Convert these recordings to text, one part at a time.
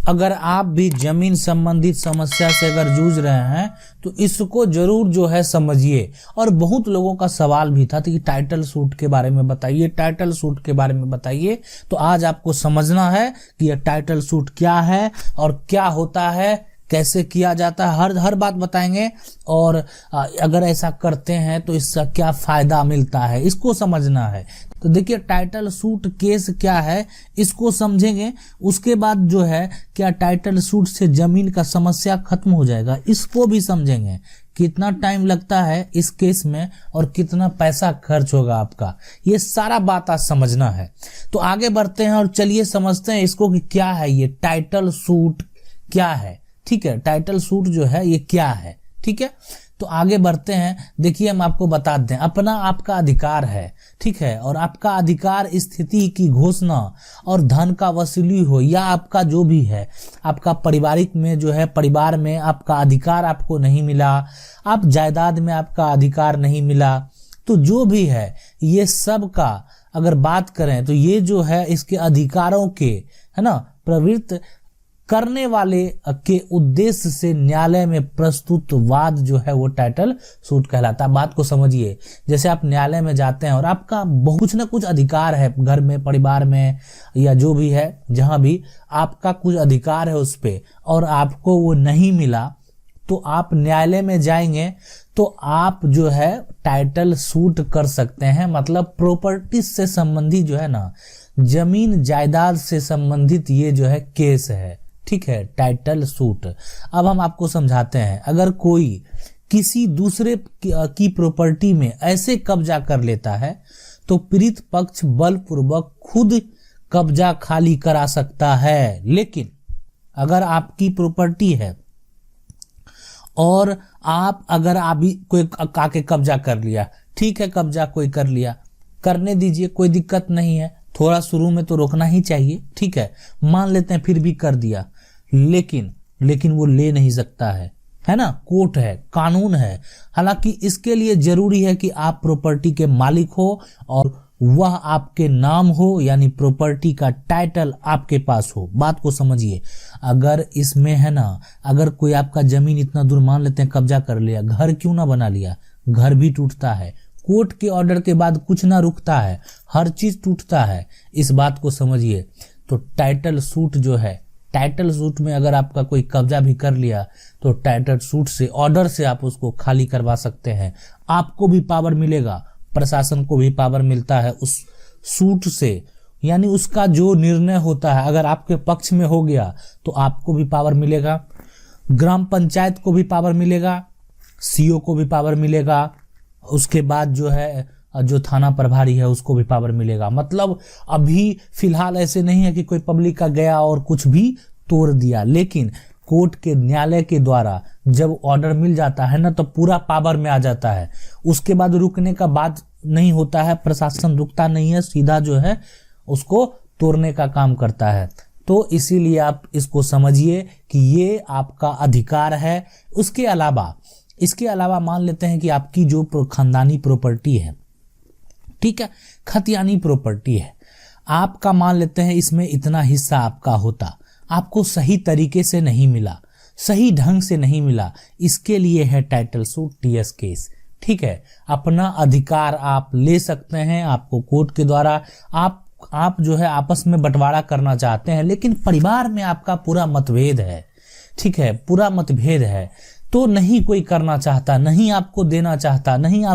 अगर आप भी जमीन संबंधित समस्या से अगर जूझ रहे हैं तो इसको जरूर जो है समझिए। और बहुत लोगों का सवाल भी था कि टाइटल सूट के बारे में बताइए, टाइटल सूट के बारे में बताइए। तो आज आपको समझना है कि यह टाइटल सूट क्या है और क्या होता है, कैसे किया जाता है, हर बात बताएंगे। और अगर ऐसा करते हैं तो इसका क्या फायदा मिलता है, इसको समझना है। तो देखिए टाइटल सूट केस क्या है इसको समझेंगे, उसके बाद जो है क्या टाइटल सूट से जमीन का समस्या खत्म हो जाएगा इसको भी समझेंगे। कितना टाइम लगता है इस केस में और कितना पैसा खर्च होगा आपका, ये सारा बात आज समझना है। तो आगे बढ़ते हैं और चलिए समझते हैं इसको कि क्या है ये टाइटल सूट क्या है। ठीक है, टाइटल सूट जो है ये क्या है। ठीक है, तो आगे बढ़ते हैं। देखिए हम आपको बता दें, अपना आपका अधिकार है, ठीक है, और आपका अधिकार स्थिति की घोषणा और धन का वसूली हो या आपका जो भी है, आपका पारिवारिक में जो है परिवार में आपका अधिकार आपको नहीं मिला, आप जायदाद में आपका अधिकार नहीं मिला, तो जो भी है ये सब का अगर बात करें तो ये जो है इसके अधिकारों के है ना प्रवृत्त करने वाले के उद्देश्य से न्यायालय में प्रस्तुत वाद जो है वो टाइटल सूट कहलाता है। बात को समझिए, जैसे आप न्यायालय में जाते हैं और आपका कुछ ना कुछ अधिकार है, घर में परिवार में या जो भी है जहां भी आपका कुछ अधिकार है उस पे, और आपको वो नहीं मिला तो आप न्यायालय में जाएंगे तो आप जो है टाइटल सूट कर सकते हैं। मतलब प्रॉपर्टी से संबंधित जो है ना, जमीन जायदाद से संबंधित ये जो है केस है। ठीक है, टाइटल सूट। अब हम आपको समझाते हैं, अगर कोई किसी दूसरे की प्रॉपर्टी में ऐसे कब्जा कर लेता है तो पीड़ित पक्ष बलपूर्वक खुद कब्जा खाली करा सकता है। लेकिन अगर आपकी प्रॉपर्टी है और आप कोई आके कब्जा कर लिया, ठीक है, कब्जा कोई कर लिया, करने दीजिए, कोई दिक्कत नहीं है, थोड़ा शुरू में तो रोकना ही चाहिए, ठीक है, मान लेते हैं फिर भी कर दिया, लेकिन वो ले नहीं सकता है ना, कोर्ट है, कानून है। हालांकि इसके लिए जरूरी है कि आप प्रॉपर्टी के मालिक हो और वह आपके नाम हो, यानी प्रॉपर्टी का टाइटल आपके पास हो। बात को समझिए, अगर इसमें है ना, अगर कोई आपका जमीन इतना दूर मान लेते हैं कब्जा कर लिया, घर क्यों ना बना लिया, घर भी टूटता है, कोर्ट के ऑर्डर के बाद कुछ ना रुकता है, हर चीज टूटता है। इस बात को समझिए। तो टाइटल सूट जो है, टाइटल सूट में अगर आपका कोई कब्जा भी कर लिया तो टाइटल सूट से ऑर्डर से आप उसको खाली करवा सकते हैं। आपको भी पावर मिलेगा, प्रशासन को भी पावर मिलता है उस सूट से, यानी उसका जो निर्णय होता है अगर आपके पक्ष में हो गया तो आपको भी पावर मिलेगा, ग्राम पंचायत को भी पावर मिलेगा, सीओ को भी पावर मिलेगा, उसके बाद जो है जो थाना प्रभारी है उसको भी पावर मिलेगा। मतलब अभी फिलहाल ऐसे नहीं है कि कोई पब्लिक का गया और कुछ भी तोड़ दिया, लेकिन कोर्ट के न्यायालय के द्वारा जब ऑर्डर मिल जाता है ना तो पूरा पावर में आ जाता है। उसके बाद रुकने का बात नहीं होता है, प्रशासन रुकता नहीं है, सीधा जो है उसको तोड़ने का काम करता है। तो इसीलिए आप इसको समझिए कि ये आपका अधिकार है। इसके अलावा मान लेते हैं कि आपकी जो खानदानी प्रॉपर्टी है, ठीक है, खतियानी प्रॉपर्टी है, आपका मान लेते हैं इसमें इतना हिस्सा आपका होता, आपको सही तरीके से नहीं मिला, सही ढंग से नहीं मिला, इसके लिए है टाइटल सूट, टीएस केस। ठीक है, अपना अधिकार आप ले सकते हैं। आपको कोर्ट के द्वारा आप जो है आपस में बंटवारा करना चाहते हैं, लेकिन परिवार में आपका पूरा मतभेद है, ठीक है, पूरा मतभेद है, तो नहीं कोई करना चाहता, नहीं आपको देना चाहता, नहीं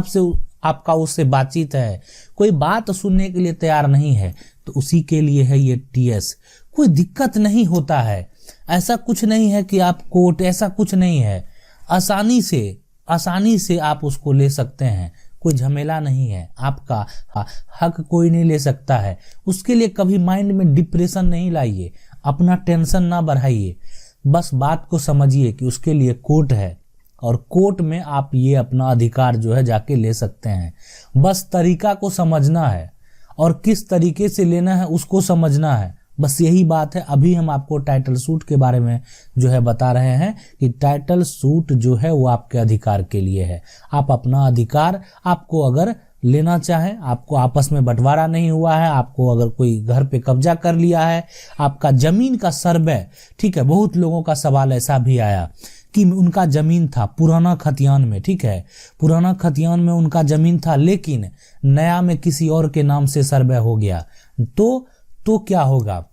आपका उससे बातचीत है, कोई बात सुनने के लिए तैयार नहीं है, तो उसी के लिए है ये टीएस। कोई दिक्कत नहीं होता है, ऐसा कुछ नहीं है कि आप कोर्ट, ऐसा कुछ नहीं है, आसानी से आप उसको ले सकते हैं, कोई झमेला नहीं है, आपका हक कोई नहीं ले सकता है। उसके लिए कभी माइंड में डिप्रेशन नहीं लाइए, अपना टेंशन ना बढ़ाइए, बस बात को समझिए कि उसके लिए कोर्ट है और कोर्ट में आप ये अपना अधिकार जो है जाके ले सकते हैं। बस तरीका को समझना है और किस तरीके से लेना है उसको समझना है, बस यही बात है। अभी हम आपको टाइटल सूट के बारे में जो है बता रहे हैं कि टाइटल सूट जो है वो आपके अधिकार के लिए है। आप अपना अधिकार आपको अगर लेना चाहें, आपको आपस में बंटवारा नहीं हुआ है, आपको अगर कोई घर पे कब्जा कर लिया है, आपका जमीन का सर्वे, ठीक है, बहुत लोगों का सवाल ऐसा भी आया कि उनका जमीन था पुराना खतियान में, ठीक है, पुराना खतियान में उनका जमीन था, लेकिन नया में किसी और के नाम से सर्वे हो गया, तो क्या होगा,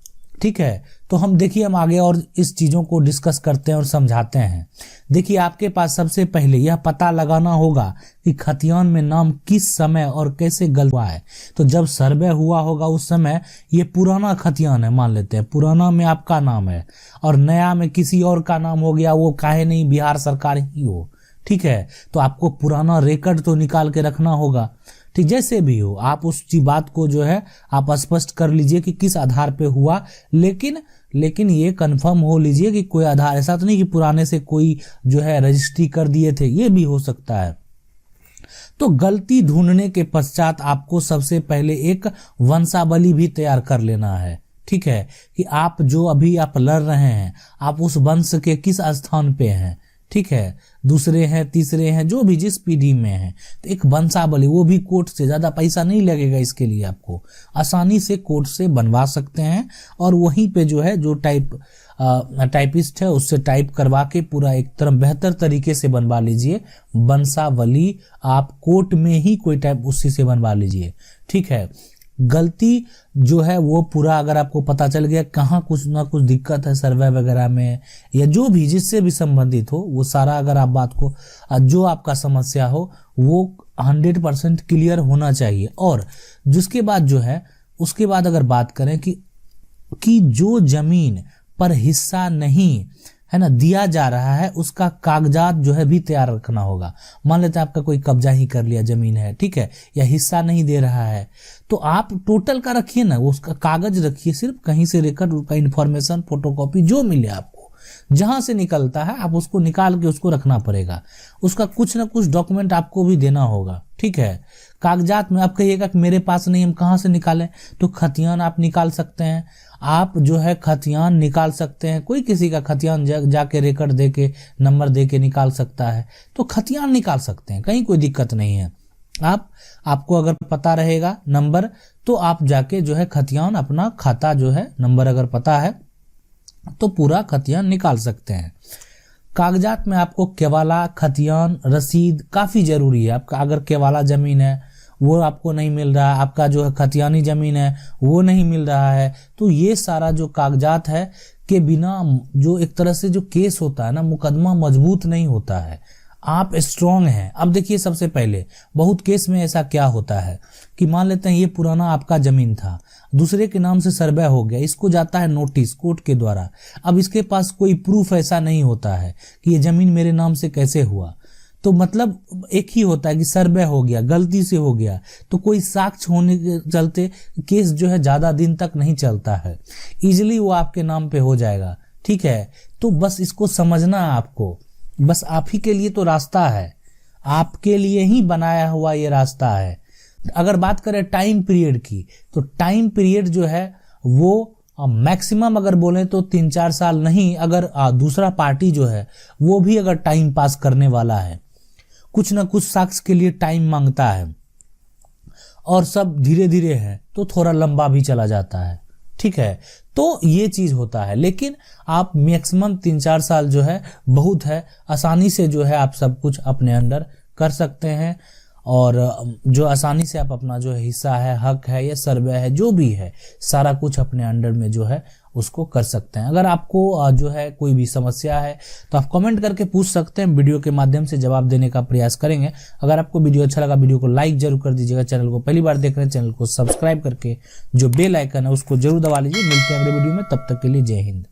ठीक है। तो हम देखिए, हम आगे और इस चीजों को डिस्कस करते हैं और समझाते हैं। देखिए, आपके पास सबसे पहले यह पता लगाना होगा कि खतियान में नाम किस समय और कैसे गलत हुआ है। तो जब सर्वे हुआ होगा उस समय ये पुराना खतियान है, मान लेते हैं पुराना में आपका नाम है और नया में किसी और का नाम हो गया, वो काहे नहीं बिहार सरकार ही हो, ठीक है। तो आपको पुराना रिकॉर्ड तो निकाल के रखना होगा, ठीक, जैसे भी हो आप उस बात को जो है आप स्पष्ट कर लीजिए कि किस आधार पे हुआ, लेकिन ये कंफर्म हो लीजिए कि कोई आधार ऐसा तो नहीं कि पुराने से कोई जो है रजिस्ट्री कर दिए थे, ये भी हो सकता है। तो गलती ढूंढने के पश्चात आपको सबसे पहले एक वंशावली भी तैयार कर लेना है, ठीक है, कि आप जो अभी आप लड़ रहे हैं आप उस वंश के किस स्थान पे हैं, ठीक है, दूसरे हैं, तीसरे हैं, जो भी जिस पीढ़ी में है। तो एक वंशावली, वो भी कोर्ट से, ज़्यादा पैसा नहीं लगेगा इसके लिए, आपको आसानी से कोर्ट से बनवा सकते हैं और वहीं पे जो है जो टाइपिस्ट है उससे टाइप करवा के पूरा एक तरह बेहतर तरीके से बनवा लीजिए वंशावली। आप कोर्ट में ही कोई टाइप उसी से बनवा लीजिए, ठीक है। गलती जो है वो पूरा अगर आपको पता चल गया कहाँ कुछ ना कुछ दिक्कत है सर्वे वगैरह में या जो भी जिससे भी संबंधित हो, वो सारा अगर आप बात को जो आपका समस्या हो वो 100% क्लियर होना चाहिए। और जिसके बाद जो है उसके बाद अगर बात करें कि जो जमीन पर हिस्सा नहीं है ना दिया जा रहा है उसका कागजात जो है भी तैयार रखना होगा। मान लेते हैं आपका कोई कब्जा ही कर लिया जमीन है, ठीक है, या हिस्सा नहीं दे रहा है, तो आप टोटल का रखिए ना, उसका कागज रखिए, सिर्फ कहीं से रिकॉर्ड उसका इन्फॉर्मेशन फोटोकॉपी जो मिले आपको जहां से निकलता है आप उसको निकाल के उसको रखना पड़ेगा। उसका कुछ ना कुछ डॉक्यूमेंट आपको भी देना होगा, ठीक है। कागजात में आप कहिएगा कि मेरे पास नहीं, हम कहाँ से निकालें, तो खतियान आप निकाल सकते हैं, आप जो है खतियान निकाल सकते हैं, कोई किसी का खतियान जाके रिकॉर्ड दे के नंबर दे के निकाल सकता है, तो खतियान निकाल सकते हैं, कहीं कोई दिक्कत नहीं है। आपको अगर पता रहेगा नंबर तो आप जाके जो है खतियान अपना खाता जो है नंबर अगर पता है तो पूरा खतियान निकाल सकते हैं। कागजात में आपको केवाला, खतियान, रसीद काफी जरूरी है। आपका अगर केवाला जमीन है वो आपको नहीं मिल रहा है, आपका जो है खतियानी जमीन है वो नहीं मिल रहा है, तो ये सारा जो कागजात है के बिना जो एक तरह से जो केस होता है ना, मुकदमा मजबूत नहीं होता है। आप स्ट्रांग हैं। अब देखिए, सबसे पहले बहुत केस में ऐसा क्या होता है कि मान लेते हैं ये पुराना आपका जमीन था, दूसरे के नाम से सर्वे हो गया, इसको जाता है नोटिस कोर्ट के द्वारा। अब इसके पास कोई प्रूफ ऐसा नहीं होता है कि ये जमीन मेरे नाम से कैसे हुआ, तो मतलब एक ही होता है कि सर्वे हो गया, गलती से हो गया, तो कोई साक्ष्य होने के चलते केस जो है ज्यादा दिन तक नहीं चलता है, इजिली वो आपके नाम पे हो जाएगा, ठीक है। तो बस इसको समझना है आपको, बस आप ही के लिए तो रास्ता है, आपके लिए ही बनाया हुआ ये रास्ता है। अगर बात करें टाइम पीरियड की, तो टाइम पीरियड जो है वो मैक्सिमम अगर बोले तो 3-4 साल नहीं, अगर दूसरा पार्टी जो है वो भी अगर टाइम पास करने वाला है, कुछ ना कुछ साक्ष्य के लिए टाइम मांगता है और सब धीरे धीरे है तो थोड़ा लंबा भी चला जाता है, ठीक है। तो ये चीज होता है, लेकिन आप मैक्सिमम 3-4 साल जो है बहुत है, आसानी से जो है आप सब कुछ अपने अंडर कर सकते हैं और जो आसानी से आप अपना जो हिस्सा है, हक है या सर्वे है, जो भी है सारा कुछ अपने अंडर में जो है उसको कर सकते हैं। अगर आपको जो है कोई भी समस्या है तो आप कमेंट करके पूछ सकते हैं, वीडियो के माध्यम से जवाब देने का प्रयास करेंगे। अगर आपको वीडियो अच्छा लगा, वीडियो को लाइक जरूर कर दीजिएगा। चैनल को पहली बार देख रहे हैं, चैनल को सब्सक्राइब करके जो बेल आइकन है उसको जरूर दबा लीजिए। मिलते हैं अगले वीडियो में, तब तक के लिए जय हिंद।